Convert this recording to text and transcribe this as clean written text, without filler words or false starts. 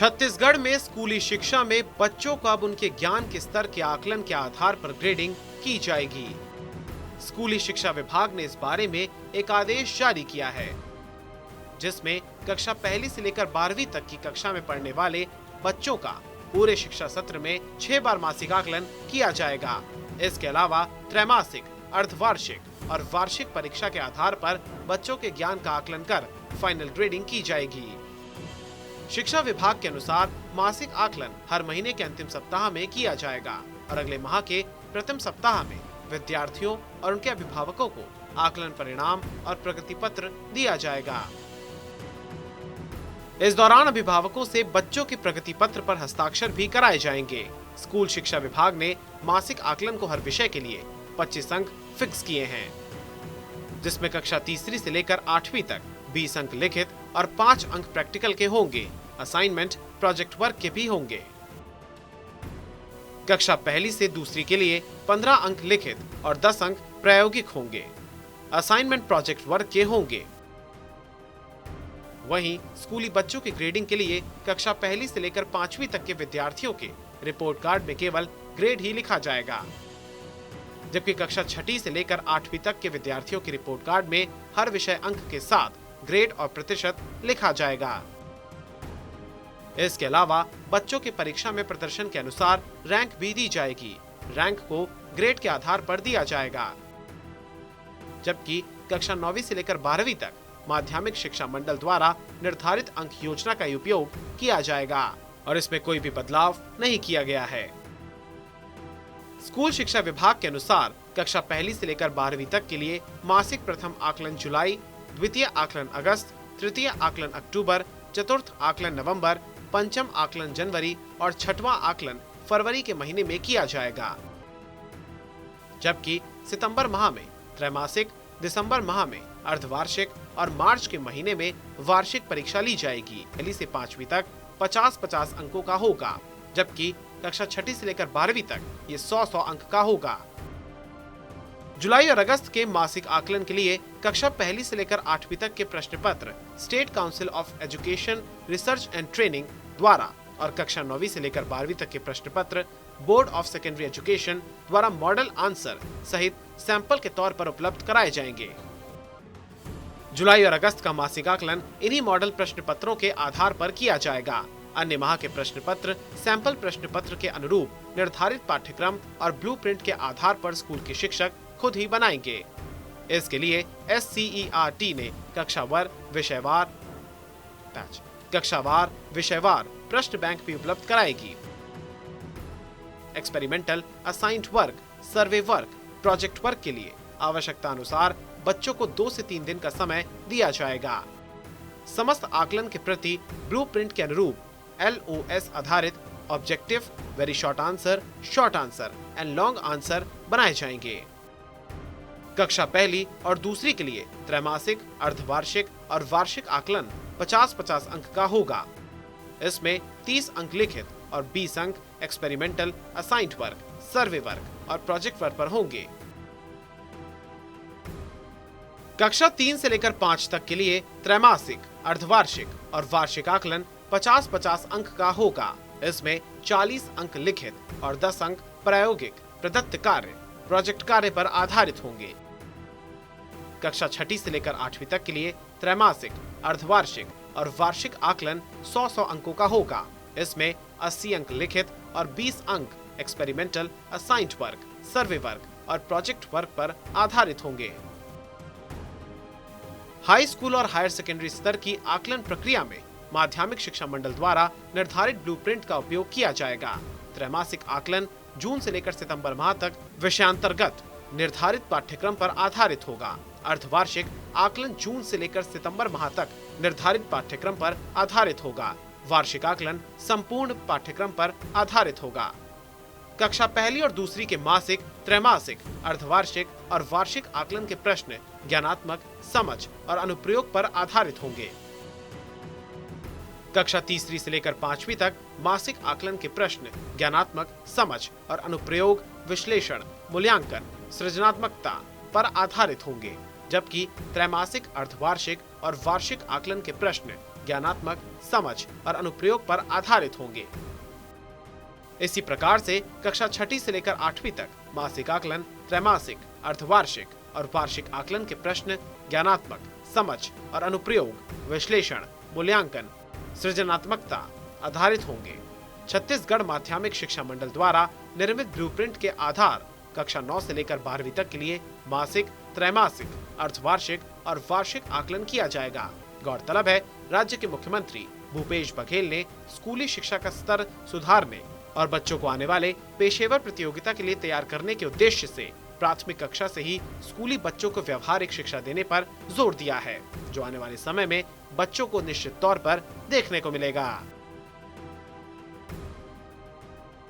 छत्तीसगढ़ में स्कूली शिक्षा में बच्चों को अब उनके ज्ञान के स्तर के आकलन के आधार पर ग्रेडिंग की जाएगी। स्कूली शिक्षा विभाग ने इस बारे में एक आदेश जारी किया है, जिसमें कक्षा पहली से लेकर 12वीं तक की कक्षा में पढ़ने वाले बच्चों का पूरे शिक्षा सत्र में 6 बार मासिक आकलन किया जाएगा। इसके अलावा त्रैमासिक, अर्धवार्षिक और वार्षिक परीक्षा के आधार पर बच्चों के ज्ञान का आकलन कर फाइनल ग्रेडिंग की जाएगी। शिक्षा विभाग के अनुसार मासिक आकलन हर महीने के अंतिम सप्ताह में किया जाएगा और अगले माह के प्रथम सप्ताह में विद्यार्थियों और उनके अभिभावकों को आकलन परिणाम और प्रगति पत्र दिया जाएगा। इस दौरान अभिभावकों से बच्चों के प्रगति पत्र पर हस्ताक्षर भी कराए जाएंगे। स्कूल शिक्षा विभाग ने मासिक आकलन को हर विषय के लिए 25 अंक फिक्स किए हैं, जिसमें कक्षा तीसरी से लेकर 8वीं तक 20 अंक लिखित और 5 अंक प्रैक्टिकल के होंगे। असाइनमेंट, प्रोजेक्ट वर्क के भी होंगे। कक्षा पहली से दूसरी के लिए 15 अंक लिखित और 10 अंक प्रायोगिक होंगे। असाइनमेंट, प्रोजेक्ट वर्क के होंगे। वहीं स्कूली बच्चों की ग्रेडिंग के लिए कक्षा पहली से लेकर 5वीं तक के विद्यार्थियों के रिपोर्ट कार्ड में केवल ग्रेड ही लिखा जाएगा, जबकि कक्षा छठी से लेकर 8वीं तक के विद्यार्थियों के रिपोर्ट कार्ड में हर विषय अंक के साथ ग्रेड और प्रतिशत लिखा जाएगा। इसके अलावा बच्चों के परीक्षा में प्रदर्शन के अनुसार रैंक भी दी जाएगी। रैंक को ग्रेड के आधार पर दिया जाएगा, जबकि कक्षा 9वीं से लेकर 12वीं तक माध्यमिक शिक्षा मंडल द्वारा निर्धारित अंक योजना का उपयोग किया जाएगा और इसमें कोई भी बदलाव नहीं किया गया है। स्कूल शिक्षा विभाग के अनुसार कक्षा पहली से लेकर 12वीं तक के लिए मासिक प्रथम आकलन जुलाई, द्वितीय आकलन अगस्त, तृतीय आकलन अक्टूबर, चतुर्थ आकलन नवंबर, पंचम आकलन जनवरी और छठवां आकलन फरवरी के महीने में किया जाएगा, जबकि सितंबर माह में त्रैमासिक, दिसंबर माह में अर्धवार्षिक और मार्च के महीने में वार्षिक परीक्षा ली जाएगी। पहली से 5वीं तक 50-50 अंकों का होगा, जबकि कक्षा छठी से लेकर 12वीं तक ये 100-100 अंक का होगा। जुलाई और अगस्त के मासिक आकलन के लिए कक्षा पहली से लेकर 8वीं तक के प्रश्न पत्र state council of education, research and training द्वारा और कक्षा 9वीं से लेकर 12वीं तक के प्रश्न पत्र बोर्ड ऑफ सेकेंडरी एजुकेशन द्वारा मॉडल आंसर सहित सैंपल के तौर पर उपलब्ध कराए जाएंगे। जुलाई और अगस्त का मासिक आकलन इन्हीं मॉडल प्रश्न पत्रों के आधार पर किया जाएगा। अन्य माह के प्रश्न पत्र सैंपल प्रश्न पत्र के अनुरूप निर्धारित पाठ्यक्रम और ब्लूप्रिंट के आधार पर स्कूल के शिक्षक खुद ही बनाएंगे। इसके लिए SCERT ने कक्षावार विषयवार प्रश्न बैंक भी उपलब्ध कराएगी। एक्सपेरिमेंटल, असाइन्ड वर्क, सर्वे वर्क, प्रोजेक्ट वर्क के लिए आवश्यकता अनुसार बच्चों को 2 से 3 दिन का समय दिया जाएगा। समस्त आकलन के प्रति ब्लूप्रिंट के अनुरूप LOS आधारित objective, very short answer and long answer बनाए जाएंगे। कक्षा पहली और दूसरी के लिए त्रैमासिक, अर्धवार्षिक और वार्षिक आकलन 50-50 अंक का होगा। इसमें 30 अंक लिखित और 20 अंक एक्सपेरिमेंटल, असाइन्ड वर्क, सर्वे वर्क और प्रोजेक्ट वर्क पर होंगे। कक्षा 3 से लेकर 5 तक के लिए त्रैमासिक, अर्धवार्षिक और वार्षिक आकलन 50-50 अंक का होगा। इसमें 40 अंक लिखित और 10 अंक प्रायोगिक, प्रदत्त कार्य, प्रोजेक्ट कार्य पर आधारित होंगे। कक्षा छठी से लेकर 8वीं तक के लिए त्रैमासिक, अर्धवार्षिक और वार्षिक आकलन 100-100 अंकों का होगा। इसमें 80 अंक लिखित और 20 अंक एक्सपेरिमेंटल, असाइन्ड वर्क, सर्वे वर्क और प्रोजेक्ट वर्क पर आधारित होंगे। हाई स्कूल और हायर सेकेंडरी स्तर की आकलन प्रक्रिया में माध्यमिक शिक्षा मंडल द्वारा निर्धारित ब्लूप्रिंट का उपयोग किया जाएगा। त्रैमासिक आकलन जून से लेकर सितंबर माह तक विषयांतर्गत निर्धारित पाठ्यक्रम पर आधारित होगा। अर्धवार्षिक आकलन जून से लेकर सितंबर माह तक निर्धारित पाठ्यक्रम पर आधारित होगा। वार्षिक आकलन संपूर्ण पाठ्यक्रम पर आधारित होगा। कक्षा पहली और दूसरी के मासिक, त्रैमासिक, अर्धवार्षिक और वार्षिक आकलन के प्रश्न ज्ञानात्मक, समझ और अनुप्रयोग पर आधारित होंगे। कक्षा तीसरी से लेकर 5वीं तक मासिक आकलन के प्रश्न ज्ञानात्मक, समझ और अनुप्रयोग, विश्लेषण, मूल्यांकन, सृजनात्मकता पर आधारित होंगे, जबकि त्रैमासिक, अर्धवार्षिक और वार्षिक आकलन के प्रश्न ज्ञानात्मक, समझ और अनुप्रयोग पर आधारित होंगे। इसी प्रकार से कक्षा 6ठी से लेकर 8वीं तक मासिक आकलन, त्रैमासिक, अर्धवार्षिक और वार्षिक आकलन के प्रश्न ज्ञानात्मक, समझ और अनुप्रयोग, विश्लेषण, मूल्यांकन, सृजनात्मकता आधारित होंगे। छत्तीसगढ़ माध्यमिक शिक्षा मंडल द्वारा निर्मित ब्लूप्रिंट के आधार कक्षा 9 से लेकर 12वीं तक के लिए मासिक, त्रैमासिक, अर्धवार्षिक और वार्षिक आकलन किया जाएगा। गौरतलब है, राज्य के मुख्यमंत्री भूपेश बघेल ने स्कूली शिक्षा का स्तर सुधारने और बच्चों को आने वाले पेशेवर प्रतियोगिता के लिए तैयार करने के उद्देश्य से प्राथमिक कक्षा से ही स्कूली बच्चों को व्यवहारिक शिक्षा देने पर जोर दिया है, जो आने वाले समय में बच्चों को निश्चित तौर पर देखने को मिलेगा।